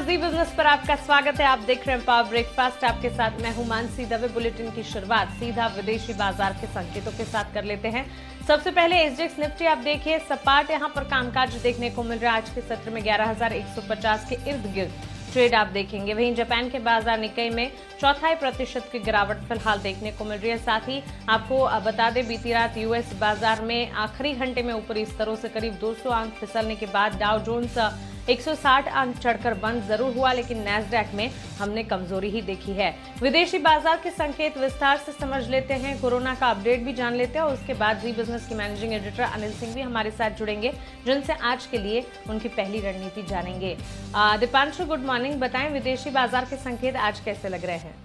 जी business पर आपका स्वागत है। आप देख रहे हैं पावर ब्रेकफास्ट। आपके साथ मैं हूं मानसी दवे। बुलेटिन की शुरुआत सीधा विदेशी बाजार के संकेतों के साथ कर लेते हैं। सबसे पहले एसजीएक्स निफ्टी आप देखिए सपाट यहां पर कामकाज देखने को मिल रहा है। आज के सत्र में 11,150 के इर्द गिर्द ट्रेड आप देखेंगे। वहीं जापान के बाजार निक्केई में 0.25% की गिरावट फिलहाल देखने को मिल रही है। साथ ही आपको बता दें बीती रात यूएस बाजार में आखिरी घंटे में ऊपरी स्तरों से करीब 200 अंक फिसलने के बाद डाउ जोन्स 160 अंक चढ़कर बंद जरूर हुआ, लेकिन नैस्डैक में हमने कमजोरी ही देखी है। विदेशी बाजार के संकेत विस्तार से समझ लेते हैं, कोरोना का अपडेट भी जान लेते हैं और उसके बाद जी बिजनेस की मैनेजिंग एडिटर अनिल सिंह भी हमारे साथ जुड़ेंगे, जिनसे आज के लिए उनकी पहली रणनीति जानेंगे। दीपांशु गुड मॉर्निंग, बताएं विदेशी बाजार के संकेत आज कैसे लग रहे हैं?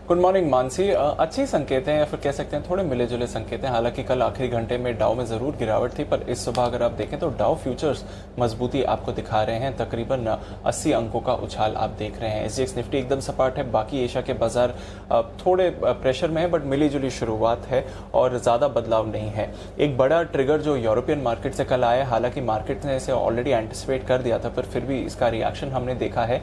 Good morning Mansi. अच्छे संकेत हैं या फिर कह सकते हैं थोड़े मिले जुले संकेत हैं। हालांकि कल आखिरी घंटे में डाउ में जरूर गिरावट थी, पर इस सुबह अगर आप देखें तो डाउ फ्यूचर्स मजबूती आपको दिखा रहे हैं। तकरीबन 80 अंकों का उछाल आप देख रहे हैं। एसजीएक्स निफ्टी एकदम सपाट है। बाकी एशिया के बाजार थोड़े प्रेशर में है, बट मिली जुली शुरुआत है और ज्यादा बदलाव नहीं है। एक बड़ा ट्रिगर जो यूरोपियन मार्केट से कल आया, हालांकि मार्केट ने इसे ऑलरेडी एंटिसिपेट कर दिया था, पर फिर भी इसका रिएक्शन हमने देखा है।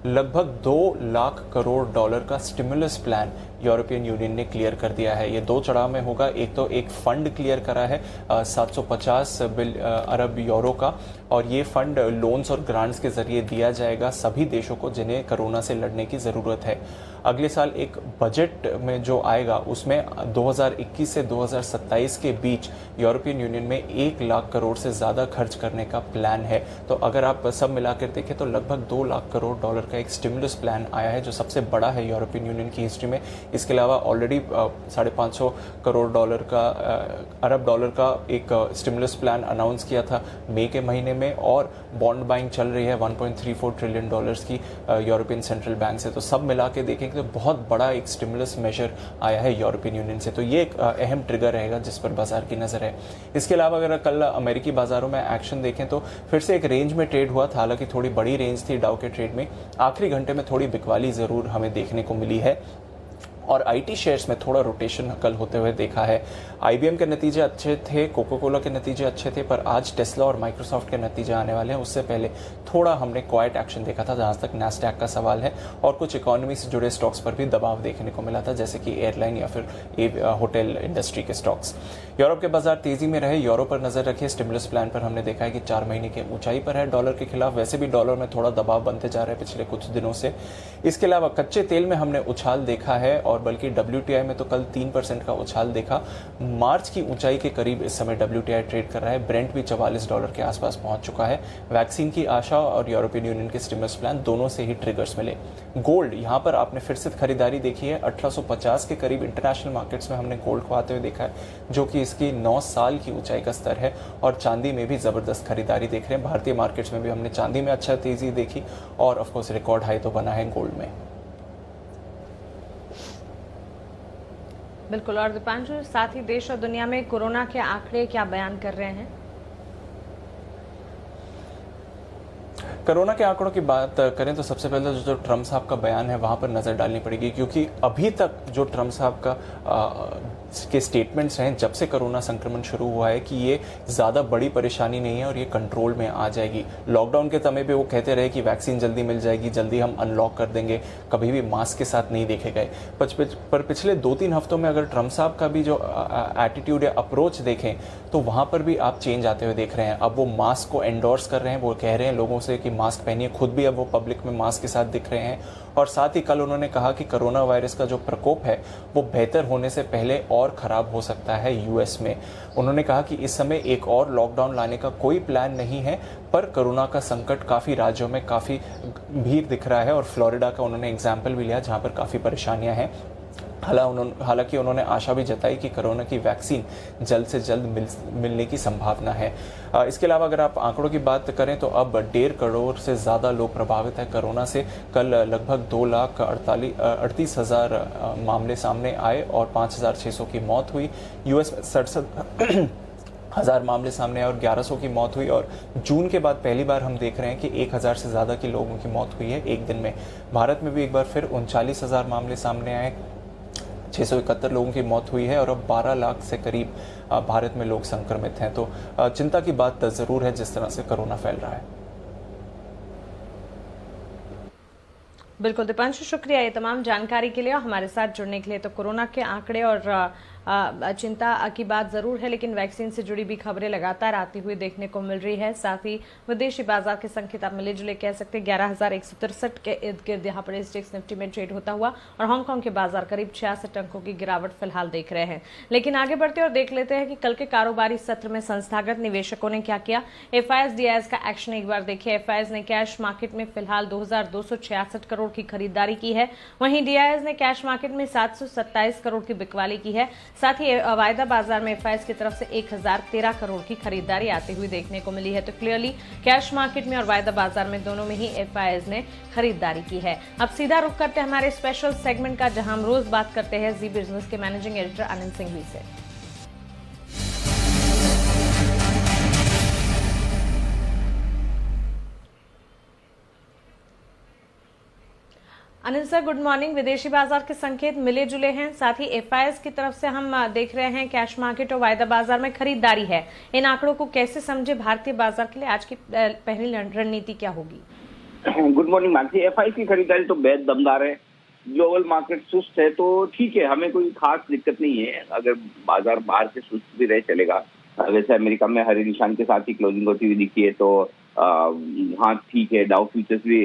लगभग 2 लाख करोड़ डॉलर का स्टिमुलस प्लान यूरोपियन यूनियन ने क्लियर कर दिया है। ये दो चढ़ाव में होगा। एक तो एक फंड क्लियर करा है 750 अरब यूरो का, और ये फंड लोन्स और ग्रांट्स के जरिए दिया जाएगा सभी देशों को जिन्हें कोरोना से लड़ने की जरूरत है। अगले साल एक बजट में जो आएगा उसमें 2021 से 2027 के बीच यूरोपियन यूनियन में 1 लाख करोड़ से ज्यादा खर्च करने का प्लान है। तो अगर आप सब मिलाकर देखें तो लगभग 2 लाख करोड़ डॉलर का एक स्टिमुलस प्लान आया है, जो सबसे बड़ा है यूरोपियन यूनियन की हिस्ट्री में। इसके अलावा ऑलरेडी 550 करोड़ डॉलर का अरब डॉलर का एक स्टिमुलस प्लान अनाउंस किया था मई के महीने में, और बॉन्ड बाइंग चल रही है 1.34 ट्रिलियन डॉलर्स की यूरोपियन सेंट्रल बैंक से। तो सब मिला के देखेंगे तो बहुत बड़ा एक स्टिमुलस मेजर आया है यूरोपियन यूनियन से। तो ये एक अहम ट्रिगर रहेगा जिस पर बाजार की नजर है। इसके अलावा अगर कल अमेरिकी बाजारों में एक्शन देखें तो फिर से एक रेंज में ट्रेड हुआ था। हालांकि थोड़ी बड़ी रेंज थी डाउ के ट्रेड में। आखिरी घंटे में थोड़ी बिकवाली जरूर हमें देखने को मिली है और आईटी शेयर्स में थोड़ा रोटेशन कल होते हुए देखा है। आईबीएम के नतीजे अच्छे थे, कोका कोला के नतीजे अच्छे थे, पर आज टेस्ला और माइक्रोसॉफ्ट के नतीजे आने वाले हैं। उससे पहले थोड़ा हमने क्वाइट एक्शन देखा था जहां तक नैस्डैक का सवाल है, और कुछ इकोनॉमी से जुड़े स्टॉक्स पर भी दबाव देखने को मिला था, जैसे कि एयरलाइन या फिर होटल इंडस्ट्री के स्टॉक्स। यूरोप के बाजार तेजी में रहे। यूरोप पर नजर रखिए। स्टिमुलस प्लान पर हमने देखा है कि 4 महीने के ऊंचाई पर है डॉलर के खिलाफ। वैसे भी डॉलर में थोड़ा दबाव बनते जा रहे हैं पिछले कुछ दिनों से। इसके अलावा कच्चे तेल में हमने उछाल देखा है, और बल्कि WTI में तो कल 3% का उछाल देखा। मार्च की ऊंचाई के करीब इस समय WTI ट्रेड कर रहा है। ब्रेंट भी $44 के आसपास पहुंच चुका है। वैक्सीन की आशा और यूरोपियन यूनियन के स्टिमुलस प्लान दोनों से ही ट्रिगर्स मिले। गोल्ड, यहां पर आपने फिर से खरीदारी देखी है। 1850 के करीब इंटरनेशनल मार्केट्स में हमने गोल्ड को आते हुए देखा है, जो कि इसकी 9 साल की ऊंचाई का स्तर है। और चांदी में भी जबरदस्त खरीदारी देख रहे हैं। भारतीय मार्केट्स में भी हमने चांदी में अच्छा तेजी देखी, और ऑफकोर्स रिकॉर्ड हाई तो बना है गोल्ड में। बिल्कुल। और दीपांशु, साथ ही देश और दुनिया में कोरोना के आंकड़े क्या बयान कर रहे हैं? कोरोना के आंकड़ों की बात करें तो सबसे पहले जो ट्रम्प साहब का बयान है वहां पर नजर डालनी पड़ेगी, क्योंकि अभी तक जो ट्रम्प साहब का के स्टेटमेंट्स हैं जब से कोरोना संक्रमण शुरू हुआ है कि ये ज़्यादा बड़ी परेशानी नहीं है और ये कंट्रोल में आ जाएगी। लॉकडाउन के समय पे वो कहते रहे कि वैक्सीन जल्दी मिल जाएगी, जल्दी हम अनलॉक कर देंगे, कभी भी मास्क के साथ नहीं देखे गए। पर पिछले 2-3 हफ्तों में अगर ट्रम्प साहब का भी जो एटीट्यूड या अप्रोच देखें तो वहाँ पर भी आप चेंज आते हुए देख रहे हैं। अब वो मास्क को एंडोर्स कर रहे हैं, वो कह रहे हैं लोगों से कि मास्क पहनिए। खुद भी अब वो पब्लिक में मास्क के साथ दिख रहे हैं। और साथ ही कल उन्होंने कहा कि कोरोना वायरस का जो प्रकोप है वो बेहतर होने से पहले और खराब हो सकता है यूएस में। उन्होंने कहा कि इस समय एक और लॉकडाउन लाने का कोई प्लान नहीं है, पर कोरोना का संकट काफ़ी राज्यों में काफ़ी गंभीर दिख रहा है। और फ्लोरिडा का उन्होंने एग्जाम्पल भी लिया जहाँ पर काफ़ी परेशानियाँ हैं। हालांकि उन्होंने आशा भी जताई कि कोरोना की वैक्सीन जल्द से जल्द मिलने की संभावना है। इसके अलावा अगर आप आंकड़ों की बात करें तो अब 1.5 करोड़ से ज़्यादा लोग प्रभावित हैं कोरोना से। कल लगभग 2,38,000 मामले सामने आए और 5,600 की मौत हुई। यूएस में 67,000 मामले सामने आए और 1100 की मौत हुई। और जून के बाद पहली बार हम देख रहे हैं कि 1,000 से ज़्यादा के लोगों की मौत हुई है एक दिन में। भारत में भी एक बार फिर 39,000 मामले सामने आए, 671 लोगों की मौत हुई है और अब 12 लाख से करीब भारत में लोग संक्रमित हैं। तो चिंता की बात ज़रूर है जिस तरह से कोरोना फैल रहा है। बिल्कुल दीपांशु, शुक्रिया ये तमाम जानकारी के लिए और हमारे साथ जुड़ने के लिए। तो कोरोना के आंकड़े और चिंता की बात जरूर है, लेकिन वैक्सीन से जुड़ी भी खबरें लगातार आती हुई देखने को मिल रही है। साथ ही विदेशी बाजार के संकेत आप मिले जुले कह सकते हैं। 11,163 के इर्द गिर्द यहाँ पर एसजेएक्स निफ्टी में ट्रेड होता हुआ और हांगकांग के बाजार करीब 66 अंकों की गिरावट फिलहाल देख रहे हैं। लेकिन आगे बढ़ते और देख लेते हैं कि कल के कारोबारी सत्र में संस्थागत निवेशकों ने क्या किया। एफआईएस डीआईएस का एक्शन एक बार देखिए। एफआईएस ने कैश मार्केट में फिलहाल 2,266 करोड़ की खरीदारी की है, वहीं डीआईएस ने कैश मार्केट में 727 करोड़ की बिकवाली की है। साथ ही वायदा बाजार में एफआईएस की तरफ से 1013 करोड़ की खरीदारी आती हुई देखने को मिली है। तो क्लियरली कैश मार्केट में और वायदा बाजार में दोनों में ही एफआईएस ने खरीदारी की है। अब सीधा रुख करते हैं हमारे स्पेशल सेगमेंट का, जहां हम रोज बात करते हैं जी बिजनेस के मैनेजिंग एडिटर आनंद सिंघवी से। Anil sir, good morning. विदेशी बाजार के संकेत मिले जुले हैं, साथ ही एफआईएस की तरफ से हम देख रहे हैं कैश मार्केट और वायदा बाजार में खरीदारी है। इन आंकड़ों को कैसे समझे भारतीय बाजार के लिए? आज की पहली रणनीति क्या होगी? Good morning Mansi. एफआईएस की खरीदारी तो बेहद दमदार है। ग्लोबल मार्केट सुस्त है तो ठीक है, हमें कोई खास दिक्कत नहीं है। अगर बाजार बाहर से सुस्त भी रहे चलेगा। वैसे अमेरिका में हरे निशान के साथ ही क्लोजिंग होती हुई दिखी है, तो हाँ ठीक है। डाउ फ्यूचर्स भी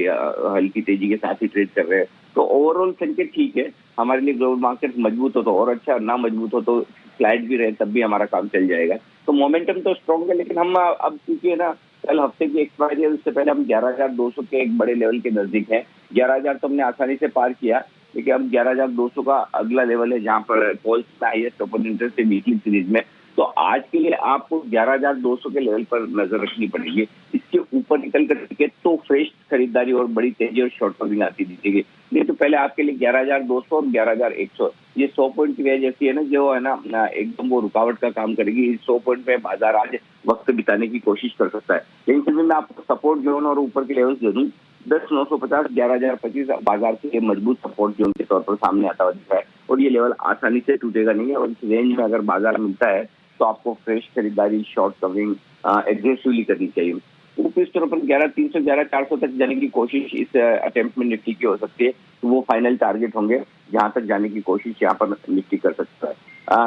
हल्की तेजी के साथ ही ट्रेड कर रहे हैं, तो ओवरऑल संकेत ठीक है। हमारे लिए ग्लोबल मार्केट मजबूत हो तो और अच्छा, ना मजबूत हो तो फ्लैट भी रहे तब भी हमारा काम चल जाएगा। तो मोमेंटम तो स्ट्रॉन्ग है, लेकिन हम अब क्योंकि ना कल हफ्ते की एक्सपायरी है, उससे पहले हम 11,200 के एक बड़े लेवल के नजदीक हैं। 11,000 तो हमने आसानी से पार किया, लेकिन अब 11,200 का अगला लेवल है जहां पर कॉल्स का हाईएस्ट ओपन इंटरेस्ट है वीकली सीरीज में। तो आज के लिए आपको 11,200 के लेवल पर नजर रखनी पड़ेगी। इसके ऊपर निकल कर टिके तो फ्रेश खरीदारी और बड़ी तेजी और शॉर्ट कवरिंग आती दिखेगी। नहीं तो पहले आपके लिए 11,200 और 11,100 ये 100 पॉइंट की वजह जैसी है ना, जो है ना एकदम वो रुकावट का काम करेगी। इस 100 पॉइंट पे बाजार आज वक्त बिताने की कोशिश कर सकता है, लेकिन फिर भी मैं आपको सपोर्ट जोन और ऊपर के लेवल दे दूं। 10,950 11,025 बाजार के मजबूत सपोर्ट जोन के तौर पर सामने आता हुआ दिख रहा है, और ये लेवल आसानी से टूटेगा नहीं है। और इस रेंज में अगर बाजार मिलता है तो आपको फ्रेश खरीदारी, शॉर्ट कवरिंग एग्रेसिवली करनी चाहिए। ऊपरी स्तरों पर 11,300 11,400 तक जाने की कोशिश इस अटेम्प्ट में निफ्टी की हो सकती है, तो वो फाइनल टारगेट होंगे जहां तक जाने की कोशिश यहाँ पर निफ्टी कर सकता है।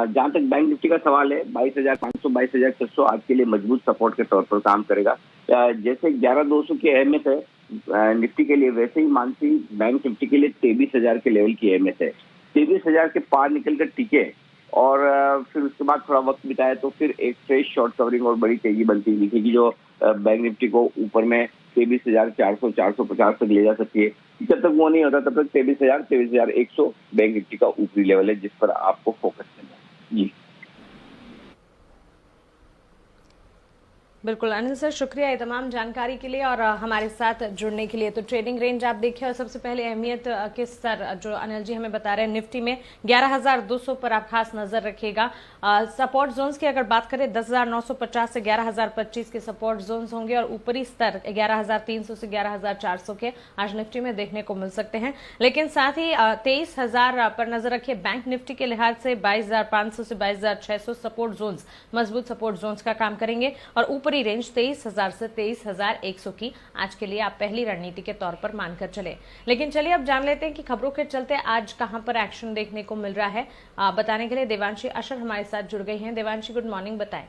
जहां तक बैंक निफ्टी का सवाल है, 22,500 22,600 आज के लिए मजबूत सपोर्ट के तौर पर काम करेगा। जैसे 11,200 की अहमियत है निफ्टी के लिए, वैसे ही मानसी बैंक निफ्टी के लिए 23,000 के लेवल की अहमियत है। 23,000 के पार निकल कर टिके और फिर उसके बाद थोड़ा वक्त बिताया तो फिर एक फ्रेश शॉर्ट कवरिंग और बड़ी तेजी बनती दिखेगी, जो बैंक निफ्टी को ऊपर में 23,400 450 तक ले जा सकती है। जब तक वो नहीं होता तब तक 23,000 23,100 बैंक निफ्टी का ऊपरी लेवल है जिस पर आपको फोकस करना है। जी बिल्कुल अनिल सर, शुक्रिया ये तमाम जानकारी के लिए और हमारे साथ जुड़ने के लिए। तो ट्रेडिंग रेंज आप देखिए और सबसे पहले अहमियत के स्तर जो अनिल जी हमें बता रहे हैं, निफ्टी में 11,200 पर आप खास नजर रखिएगा। सपोर्ट जोन्स की अगर बात करें 10,950 से 11,025 के सपोर्ट जोन्स होंगे और ऊपरी स्तर 11,300 से 11,400 के आज निफ्टी में देखने को मिल सकते हैं। लेकिन साथ ही 23,000 पर नजर रखिए। बैंक निफ्टी के लिहाज से 22,500 से 22,600 सपोर्ट जोन्स मजबूत सपोर्ट जोन्स का काम करेंगे और ऊपरी रेंज 23,000 से 23,100 की आज के लिए आप पहली रणनीति के तौर पर मानकर चले। लेकिन चलिए अब जान लेते हैं कि खबरों के चलते आज कहां पर एक्शन देखने को मिल रहा है। बताने के लिए देवांशी अशर हमारे साथ जुड़ गई हैं। देवांशी, गुड मॉर्निंग, बताएं।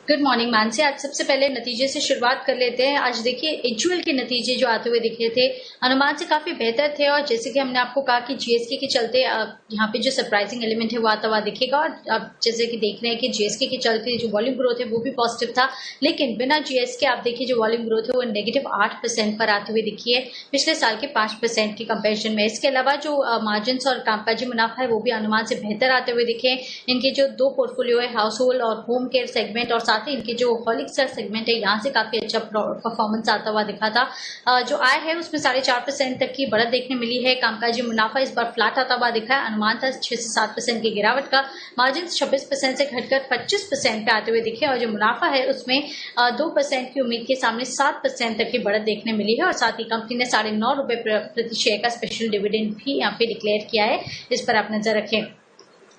Good morning Mansi. आज सबसे पहले नतीजे से शुरुआत कर लेते हैं। आज देखिए एचयूएल के नतीजे जो आते हुए दिख रहे थे अनुमान से काफी बेहतर थे, और जैसे कि हमने आपको कहा कि जीएसके के चलते यहाँ पे जो सरप्राइजिंग एलिमेंट है वो आता हुआ दिखेगा। और अब जैसे कि देख रहे हैं कि जीएसके के चलते जो वॉल्यूम ग्रोथ है वो भी पॉजिटिव था, लेकिन बिना जीएसके आप देखिए जो वॉल्यूम ग्रोथ है वो -8% पर आती हुई दिखी है पिछले साल के 5% की कंपेरिजन में। इसके अलावा जो मार्जिन और कामकाजी मुनाफा है वो भी अनुमान से बेहतर आते हुए दिखे। इनके जो दो पोर्टफोलियो है, हाउस होल्ड और होम केयर सेगमेंट और साथ साथ ही इनके जो हॉर्लिक्स का सेगमेंट है यहाँ से काफी अच्छा परफॉर्मेंस आता हुआ दिखा था। जो आय है उसमें 4.5% तक की बढ़त देखने मिली है। कामकाजी मुनाफा इस बार फ्लैट आता हुआ दिखा है, अनुमान था 6 से 7% की गिरावट का। मार्जिन 26% से घटकर 25% पे आते हुए दिखे और जो मुनाफा है उसमें 2% की उम्मीद के सामने 7% तक की बढ़त देखने मिली है। और साथ ही कंपनी ने 9.5 रुपए प्रति शेयर का स्पेशल डिविडेंड भी यहाँ पे डिक्लेयर किया है, इस पर आप नजर रखें।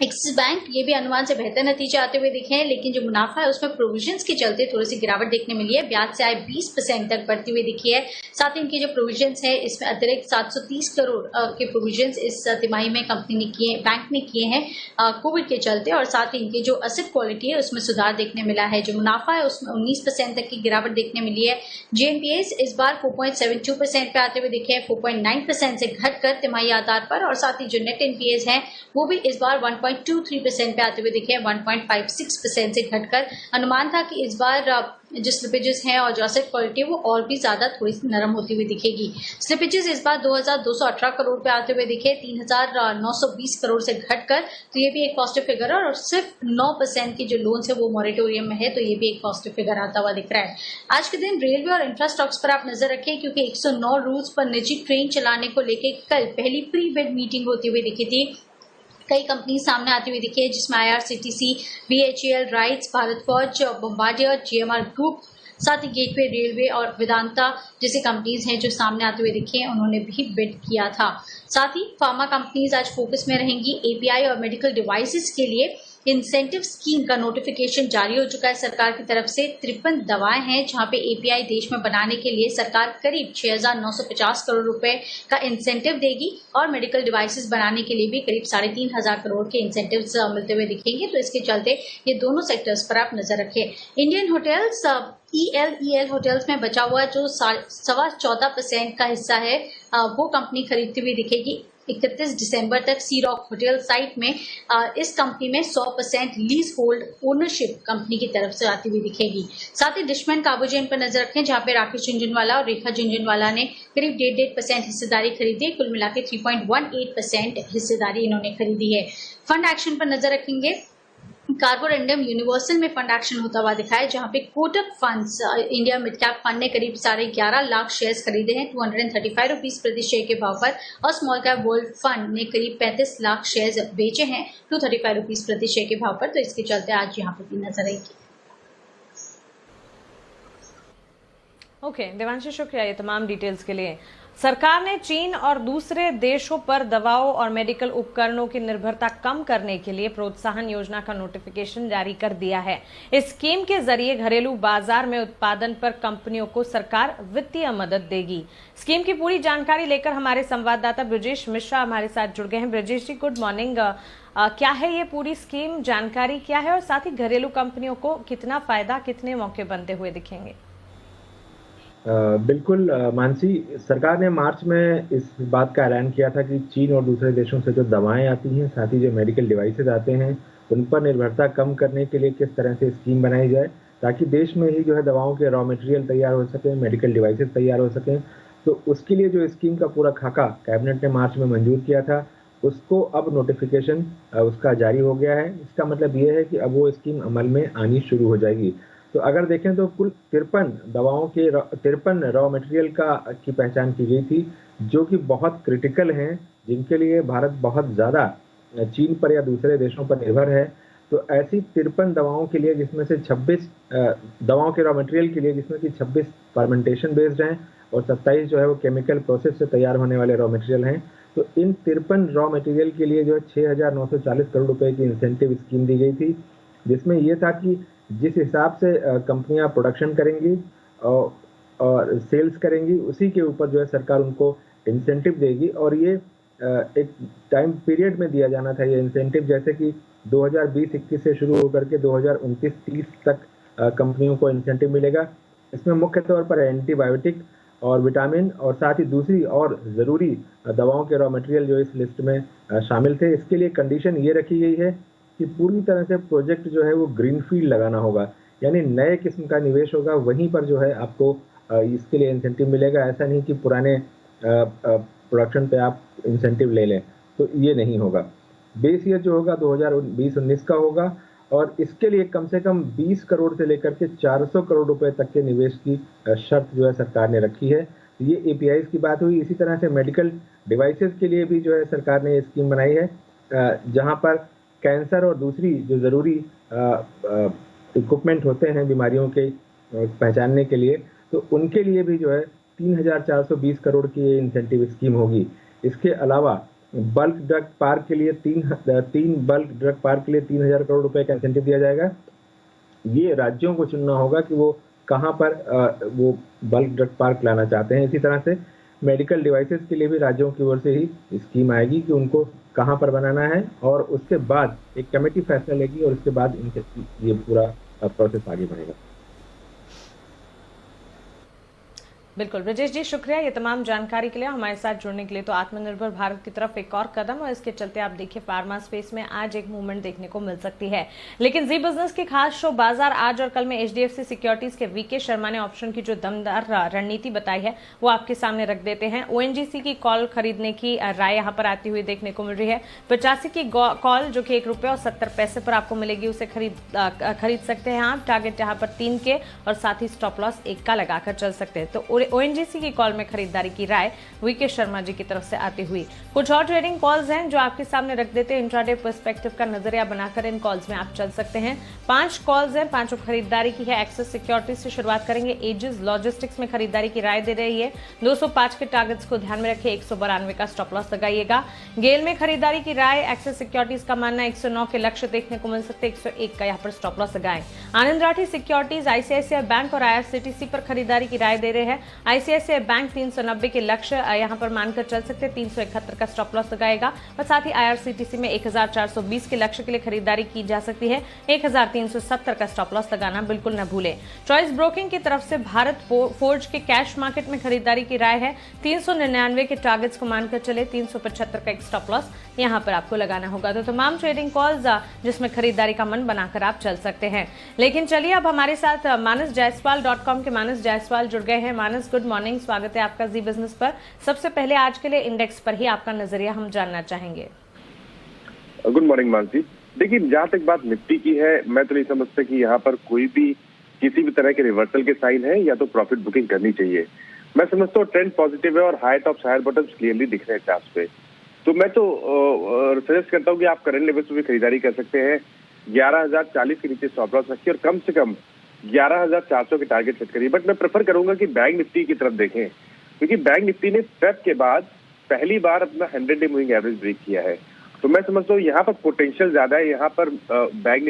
एक्सिस बैंक ये भी अनुमान से बेहतर नतीजे आते हुए दिखे हैं, लेकिन जो मुनाफा है उसमें प्रोविजंस के चलते थोड़ी सी गिरावट देखने मिली है। ब्याज से आय 20% तक बढ़ती हुई दिखी है। साथ ही इनके जो प्रोविजंस है इसमें अतिरिक्त 730 करोड़ के प्रोविजंस इस तिमाही में कंपनी ने किए, बैंक ने किए हैं कोविड के चलते। और साथ ही इनकी जो एसेट क्वालिटी है उसमें सुधार देखने मिला है। जो मुनाफा है उसमें 19% तक की गिरावट देखने मिली है। GNPA इस बार 4.72% पे आते हुए दिखे हैं, 4.9% से घटकर तिमाही आधार पर। और साथ ही जो नेट NPA है वो भी इस बार 1.23% पे आते हुए दिखे, 1.56% से घटकर। अनुमान था कि इस बार जो स्लिपेजेस हैं और जो एसेट क्वालिटी वो और भी ज्यादा थोड़ी सी नरम होती हुई दिखेगी। स्लिपेजेस इस बार 2218 करोड़ पे आते हुए दिखे, 3920 करोड़ से घटकर, तो ये भी एक पॉजिटिव फिगर है। और सिर्फ 9% की जो लोन्स है वो मॉरेटोरियम में है, तो ये भी एक पॉजिटिव फिगर आता हुआ दिख रहा है। आज के दिन रेलवे और इंफ्रा स्टॉक्स पर आप नजर रखें, क्योंकि 109 रूट्स पर निजी ट्रेन चलाने को लेकर कल पहली प्री बिड मीटिंग होती हुई दिखी थी। कई कंपनी सामने आती हुई दिखी है, जिसमें IRCTC, BHEL, rights, Bharat forge, Bombardier, GMR group, साथ ही गेटवे रेलवे और वेदांता जैसी कंपनीज हैं जो सामने आते हुए दिखे हैं, उन्होंने भी बिड किया था। साथ ही फार्मा कंपनीज आज फोकस में रहेंगी। API और मेडिकल डिवाइसेस के लिए इंसेंटिव स्कीम का नोटिफिकेशन जारी हो चुका है सरकार की तरफ से। 53 दवाएं हैं जहां पे API देश में बनाने के लिए सरकार करीब 6,950 करोड़ रुपए का इंसेंटिव देगी और मेडिकल डिवाइसेस बनाने के लिए भी करीब 3,500 करोड़ के इंसेंटिव्स मिलते हुए दिखेंगे। तो इसके चलते ये दोनों सेक्टर्स पर आप नजर रखें। इंडियन होटल्स EL होटल्स में बचा हुआ जो 14.25% का हिस्सा है वो कंपनी खरीदती हुई दिखेगी। 31 दिसंबर तक सी रॉक होटल साइट में इस कंपनी में 100% लीज होल्ड ओनरशिप कंपनी की तरफ से आती हुई दिखेगी। साथ ही डिशमैन काबोजेन पर नजर रखें, जहां पे राकेश झुंझुनवाला और रेखा झुंझुनवाला ने करीब 1.5% हिस्सेदारी खरीदी। कुल मिलाकर 3.18% हिस्सेदारी इन्होंने खरीदी है। फंड एक्शन पर नजर रखेंगे। कार्बोरेंडम यूनिवर्सल में फंड एक्शन होता हुआ दिखा है, जहां पे Kotak funds India mid cap fund ने करीब 11.5 लाख शेयर्स खरीदे हैं 235 रुपीज प्रति शेयर के भाव पर। और स्मॉल कैप वर्ल्ड फंड ने करीब 35 लाख शेयर्स बेचे हैं 235 रुपीज प्रति शेयर के भाव पर। तो इसके चलते आज यहाँ पर भी नजर आएगी। ओके, देवांशी शुक्रिया ये तमाम डिटेल्स के लिए। सरकार ने चीन और दूसरे देशों पर दवाओं और मेडिकल उपकरणों की निर्भरता कम करने के लिए प्रोत्साहन योजना का नोटिफिकेशन जारी कर दिया है। इस स्कीम के जरिए घरेलू बाजार में उत्पादन पर कंपनियों को सरकार वित्तीय मदद देगी। स्कीम की पूरी जानकारी लेकर हमारे संवाददाता ब्रजेश मिश्रा हमारे साथ जुड़ गए हैं। ब्रजेश जी, गुड मॉर्निंग। क्या है ये पूरी स्कीम, जानकारी क्या है और साथ ही घरेलू कंपनियों को कितना फायदा, कितने मौके बनते हुए दिखेंगे? बिल्कुल मानसी, सरकार ने मार्च में इस बात का ऐलान किया था कि चीन और दूसरे देशों से जो दवाएं आती हैं, साथ ही जो मेडिकल डिवाइसेस आते हैं, उन पर निर्भरता कम करने के लिए किस तरह से स्कीम बनाई जाए ताकि देश में ही जो है दवाओं के रॉ मटेरियल तैयार हो सकें, मेडिकल डिवाइसेस तैयार हो सकें। तो उसके लिए जो स्कीम का पूरा खाका कैबिनेट ने मार्च में मंजूर किया था, उसको अब नोटिफिकेशन उसका जारी हो गया है। इसका मतलब ये है कि अब वो स्कीम अमल में आनी शुरू हो जाएगी। तो अगर देखें तो कुल 53 रॉ मटेरियल की पहचान की गई थी, जो कि बहुत क्रिटिकल हैं, जिनके लिए भारत बहुत ज़्यादा चीन पर या दूसरे देशों पर निर्भर है। तो ऐसी 53 दवाओं के लिए, जिसमें से 26 दवाओं के रॉ मटेरियल के लिए, जिसमें कि 26 फर्मेंटेशन बेस्ड हैं और 27 जो है वो केमिकल प्रोसेस से तैयार होने वाले रॉ मटेरियल हैं। तो इन 53 रॉ मटेरियल के लिए जो है 6,940 करोड़ रुपए की इंसेंटिव स्कीम दी गई थी, जिसमें ये था कि जिस हिसाब से कंपनियां प्रोडक्शन करेंगी और सेल्स करेंगी, उसी के ऊपर जो है सरकार उनको इंसेंटिव देगी। और ये एक टाइम पीरियड में दिया जाना था ये इंसेंटिव, जैसे कि 2020-21 से शुरू होकर के 2029-30 तक कंपनियों को इंसेंटिव मिलेगा। इसमें मुख्य तौर पर एंटीबायोटिक और विटामिन और साथ ही दूसरी और ज़रूरी दवाओं के रॉ मटेरियल जो इस लिस्ट में शामिल थे। इसके लिए कंडीशन ये रखी गई है कि पूरी तरह से प्रोजेक्ट जो है वो ग्रीनफील्ड लगाना होगा, यानी नए किस्म का निवेश होगा, वहीं पर जो है आपको इसके लिए इंसेंटिव मिलेगा। ऐसा नहीं कि पुराने प्रोडक्शन पे आप इंसेंटिव ले लें, तो ये नहीं होगा। बेस ईयर जो होगा 2020-19 का होगा और इसके लिए कम से कम 20 करोड़ से लेकर के 400 करोड़ रुपए तक के निवेश की शर्त जो है सरकार ने रखी है। ये एपीआईज की बात हुई। इसी तरह से मेडिकल डिवाइसेस के लिए भी जो है सरकार ने स्कीम बनाई है, जहां पर कैंसर और दूसरी जो ज़रूरी इक्विपमेंट होते हैं बीमारियों के पहचानने के लिए, तो उनके लिए भी जो है 3,420 करोड़ की इंसेंटिव स्कीम होगी। इसके अलावा बल्क ड्रग पार्क के लिए तीन बल्क ड्रग पार्क के लिए 3,000 करोड़ रुपए का इंसेंटिव दिया जाएगा। ये राज्यों को चुनना होगा कि वो कहां पर वो बल्क ड्रग पार्क लाना चाहते हैं। इसी तरह से मेडिकल डिवाइसेस के लिए भी राज्यों की ओर से ही स्कीम आएगी कि उनको कहां पर बनाना है, और उसके बाद एक कमेटी फैसला लेगी और उसके बाद इनके ये पूरा प्रोसेस आगे बढ़ेगा। बिल्कुल ब्रजेश जी, शुक्रिया ये तमाम जानकारी के लिए, हमारे साथ जुड़ने के लिए। तो आत्मनिर्भर भारत की तरफ एक और कदम, और इसके चलते आप देखिए फार्मा स्पेस में आज एक मूवमेंट देखने को मिल सकती है। लेकिन जी बिजनेस की खास शो बाजार आज और कल में एचडीएफसी सिक्योरिटीज के वीके शर्मा ने ऑप्शन की जो दमदार रणनीति बताई है वो आपके सामने रख देते हैं। ओएनजीसी की कॉल खरीदने की राय यहाँ पर आती हुई देखने को मिल रही है। 85 की कॉल जो कि ₹1.70 पर आपको मिलेगी, उसे खरीद सकते हैं आप। टारगेट यहाँ पर 3 के और साथ ही स्टॉप लॉस 1 का लगाकर चल सकते हैं। तो ओएनजीसी की कॉल में खरीदारी की राय वीके शर्मा जी की तरफ से आती हुई। कुछ और ट्रेडिंग कॉल्स हैं जो आपके सामने रख देते हैं। इंट्राडे पर्सपेक्टिव का नजरिया बनाकर इन कॉल्स में आप चल सकते हैं। 5 कॉल्स हैं, 5 खरीदारी की है। एक्सेस सिक्योरिटीज से शुरुआत करेंगे। एजिस लॉजिस्टिक्स में खरीदारी की राय दे रही है। 205 के टारगेट्स को ध्यान में रखिए, 192 का स्टॉप लॉस लगाइएगा। गेल में खरीदारी की राय, एक्सेस सिक्योरिटीज का मानना 109 के लक्ष्य देखने को मिल सकते हैं, 101 का यहाँ पर स्टॉप लॉस लगाएं। आनंद राठी सिक्योरिटीज, आईसीआईसीआई बैंक और आईआरसीटीसी पर खरीदारी की राय दे रहे हैं। आईसीआईसीआई बैंक 390 के लक्ष्य यहां पर मानकर चल सकते हैं, 371 का स्टॉप लॉस लगाएगा। और साथ ही आईआरसीटीसी में 1420 के लक्ष्य के लिए खरीदारी की जा सकती है, 1370 का स्टॉप लॉस लगाना बिल्कुल न भूलें। चॉइस ब्रोकिंग की तरफ से भारत फोर्ज के कैश मार्केट में खरीदारी की राय है। 399 के टारगेट्स को मानकर चले, 375 का एक स्टॉप लॉस यहां पर आपको लगाना होगा। तो तमाम ट्रेडिंग कॉल्स जिसमें खरीदारी का मन बनाकर आप चल सकते हैं। लेकिन चलिए अब हमारे साथ manasjaiswal.com के मानस जायसवाल जुड़ गए हैं। मानस, गुड मॉर्निंग, स्वागत है आपका जी बिजनेस पर। सबसे पहले आज के लिए इंडेक्स पर ही आपका नजरिया हम जानना चाहेंगे। Good morning Mansi. देखिए, जहां तक बात निफ्टी की है, मैं तो नहीं समझता कि यहाँ पर कोई भी किसी भी तरह के रिवर्सल के साइन है या तो प्रॉफिट बुकिंग करनी चाहिए। मैं समझता हूँ ट्रेंड पॉजिटिव है और high tops higher bottoms clearly दिख रहे हैं चार्ट पे। तो मैं तो सजेस्ट करता हूँ कि आप करंट लेवल्स पे भी खरीदारी कर सकते हैं। 11,040 के नीचे स्टॉप लॉस रखिए और कम से कम 11,400 के टारगेट सेट करिए। बट मैं प्रेफर करूंगा कि बैंक निफ्टी की तरफ देखें, क्योंकि बैंक निफ्टी ने फेब के बाद पहली बार अपना 100 डे मूविंग एवरेज ब्रेक किया है। तो मैं समझता हूँ यहाँ पर पोटेंशियल ज्यादा है। यहाँ पर बैंक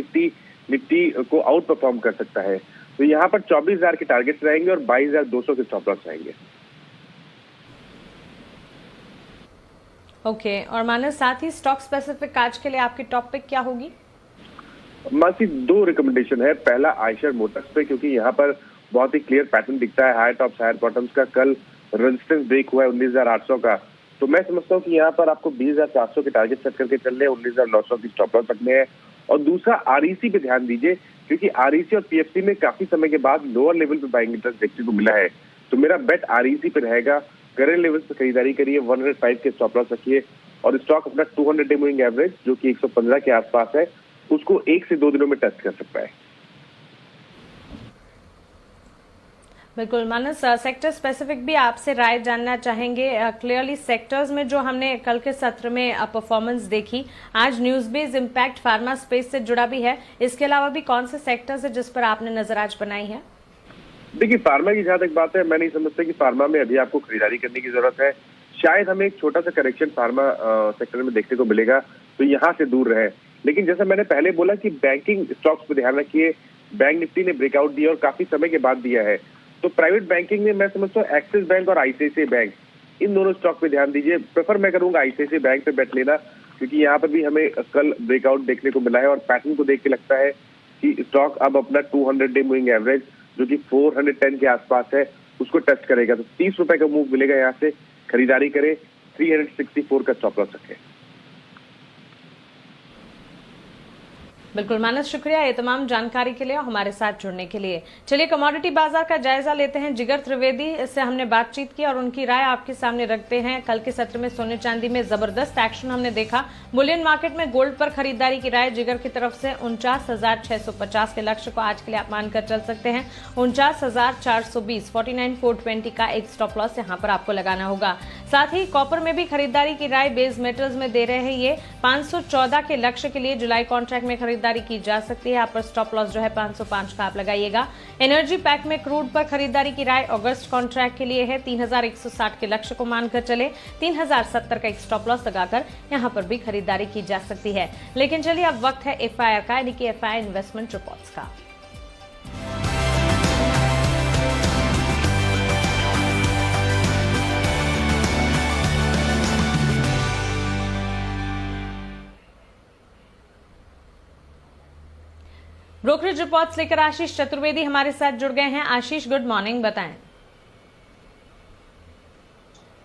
निफ्टी को आउट परफॉर्म कर सकता है। तो यहाँ पर 24,000 के टारगेट्स रहेंगे और 22,200 के स्टॉप लॉस रहेंगे। ओके, और मानस साथ ही स्टॉक स्पेसिफिक आज के लिए आपकी टॉप पिक क्या होगी? मानसी, 2 रिकमेंडेशन है। पहला आयशर मोटर्स पे, क्योंकि यहाँ पर बहुत ही क्लियर पैटर्न दिखता है हाई टॉप्स हायर बॉटम्स का। कल रेजिस्टेंस ब्रेक हुआ है 19,800 का। तो मैं समझता हूँ कि यहाँ पर आपको 20,400 के टारगेट सेट करके चलने, 19,900 की स्टॉप लॉस रखने हैं। और दूसरा आरईसी पे ध्यान दीजिए, क्योंकि आरईसी और पीएफसी में काफी समय के बाद लोअर लेवल पे बाइंग इंटरेस्ट देखने को मिला है। तो मेरा बेट आरईसी पे रहेगा। करंट लेवल्स पे खरीदारी करिए, 105 के स्टॉप लॉस रखिए और स्टॉक अपना 200 डे मूविंग एवरेज जो कि 115 के आसपास है, उसको 1 से 2 दिनों में टेस्ट कर सकता है। बिल्कुल मानस, सेक्टर स्पेसिफिक भी आपसे राय जानना चाहेंगे। क्लियरली सेक्टर्स में जो हमने कल के सत्र में परफॉर्मेंस देखी, आज news based impact pharma space से जुड़ा भी है। इसके अलावा भी कौन से सेक्टर्स है जिस पर आपने नजर आज बनाई है? देखिए, फार्मा की जहां तक बात है, मैं नहीं समझता कि फार्मा में अभी आपको खरीदारी करने की जरूरत है। शायद हमें एक छोटा सा करेक्शन फार्मा सेक्टर में देखने को मिलेगा, तो यहाँ से दूर रहे। लेकिन जैसा मैंने पहले बोला कि बैंकिंग स्टॉक्स पर ध्यान रखिए। बैंक निफ्टी ने ब्रेकआउट दिया और काफी समय के बाद दिया है। तो प्राइवेट बैंकिंग में मैं समझता हूँ एक्सिस बैंक और आईसीआईसीआई बैंक, इन दोनों स्टॉक पे ध्यान दीजिए। प्रेफर मैं करूंगा आईसीआईसीआई बैंक पे बैठ लेना, क्योंकि यहाँ पर भी हमें कल ब्रेकआउट देखने को मिला है और पैटर्न को देख के लगता है कि स्टॉक अब अपना 200 डे मूविंग एवरेज जो कि 410 के आसपास है उसको टेस्ट करेगा। तो 30 रुपए का मूव मिलेगा, यहाँ से खरीदारी करें। 364 का स्टॉप लॉस रखें। बिल्कुल मानस, शुक्रिया ये तमाम जानकारी के लिए और हमारे साथ जुड़ने के लिए। चलिए कमोडिटी बाजार का जायजा लेते हैं। जिगर त्रिवेदी से हमने बातचीत की और उनकी राय आपके सामने रखते हैं। कल के सत्र में सोने चांदी में जबरदस्त एक्शन हमने देखा। बुलियन मार्केट में गोल्ड पर खरीदारी की राय जिगर की तरफ से 49,650 के लक्ष्य को आज के लिए आप मानकर चल सकते हैं। 49,420 49,420 का एक स्टॉप लॉस यहां पर आपको लगाना होगा। साथ ही कॉपर में भी खरीदारी की राय बेस मेटल्स में दे रहे हैं। ये 514 के लक्ष्य के लिए जुलाई कॉन्ट्रैक्ट में खरीदारी की जा सकती है। यहाँ पर स्टॉप लॉस जो है 505 का आप लगाइएगा। एनर्जी पैक में क्रूड पर खरीदारी की राय अगस्त कॉन्ट्रैक्ट के लिए है। 3,160 के लक्ष्य को मानकर चले। 3,070 का एक स्टॉप लॉस लगाकर यहाँ पर भी खरीदारी की जा सकती है। लेकिन चलिए अब वक्त है FIR का, यानी कि FIR इन्वेस्टमेंट रिपोर्ट्स का। ब्रोकरेज रिपोर्ट्स लेकर आशीष चतुर्वेदी हमारे साथ जुड़ गए हैं। आशीष, गुड मॉर्निंग, बताएं।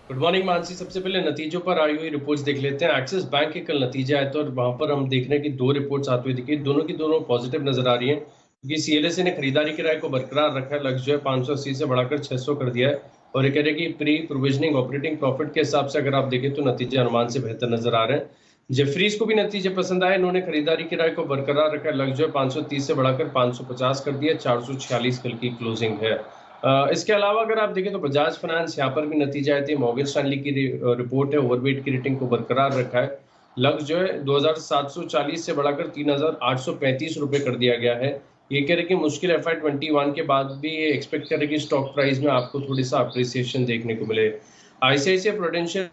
Good morning Mansi. सबसे पहले नतीजों पर आई हुई रिपोर्ट्स देख लेते हैं। एक्सिस बैंक के कल नतीजे आए थे और वहां पर हम देख रहे हैं कि 2 रिपोर्ट्स आती हुई दिखी। दोनों की दोनों पॉजिटिव नजर आ रही हैं क्योंकि CLSA ने खरीदारी की राय को बरकरार रखा है। लक्ष्य जो है 580 से बढ़ाकर 600 कर दिया है और ये कह रहे हैं कि प्री प्रोविजनिंग ऑपरेटिंग प्रॉफिट के हिसाब से अगर आप देखें तो नतीजे अनुमान से बेहतर नजर आ रहे हैं। जेफरीज को भी नतीजे पसंद आए। इन्होंने खरीदारी की राय को बरकरार रखा है। लक्ष्य जो है 530 से बढ़ाकर 550 कर दिया। 446 कल की क्लोजिंग है। इसके अलावा अगर आप देखें तो बजाज फाइनेंस यहाँ पर भी नतीजे आए थे। मॉर्गन स्टैनली की रिपोर्ट है। ओवरवेट की रेटिंग को बरकरार रखा है। लक्ष्य जो है 2,740 से बढ़ाकर 3,835 रुपए कर दिया गया है। ये कह रहे कि मुश्किल FY21 के बाद भी ये एक्सपेक्ट करे कि स्टॉक प्राइस में आपको थोड़ी सा अप्रिसिएशन देखने को मिले। ICICI प्रूडेंशियल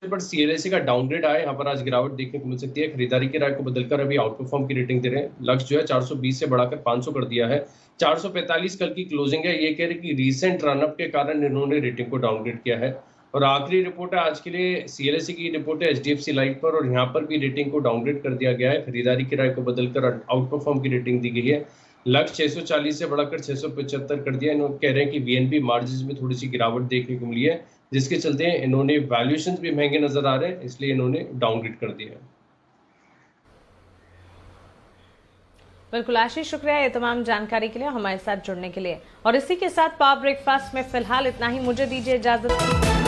पर CLSA का डाउनग्रेड आया। यहाँ पर आज गिरावट देखने को मिल सकती है। खरीदारी की राय को बदलकर अभी आउट परफॉर्म की रेटिंग दे रहे हैं। लक्ष्य जो है 420 से बढ़ाकर 500 कर दिया है। 445 कल की क्लोजिंग है। ये कह रहे कि रीसेंट रनअप के कारण इन्होंने रेटिंग को डाउनग्रेड किया है। और आखिरी रिपोर्ट है आज के लिए CLSA की रिपोर्ट है HDFC लाइफ पर और यहाँ पर भी रेटिंग को डाउनग्रेड कर दिया गया है। खरीदारी की राय को बदलकर आउट परफॉर्म की रेटिंग दी गई है। लक्ष्य 640 से बढ़ाकर 675 कर दिया। इन्होंने कह रहे हैं कि VNB मार्जिन में थोड़ी सी गिरावट देखने को मिली है, जिसके चलते इन्होंने वैल्यूएशंस भी महंगे नजर आ रहे हैं, इसलिए इन्होंने डाउनग्रेड कर दिया है। बिल्कुल आशीष, शुक्रिया ये तमाम जानकारी के लिए, हमारे साथ जुड़ने के लिए। और इसी के साथ पावर ब्रेकफास्ट में फिलहाल इतना ही। मुझे दीजिए इजाजत।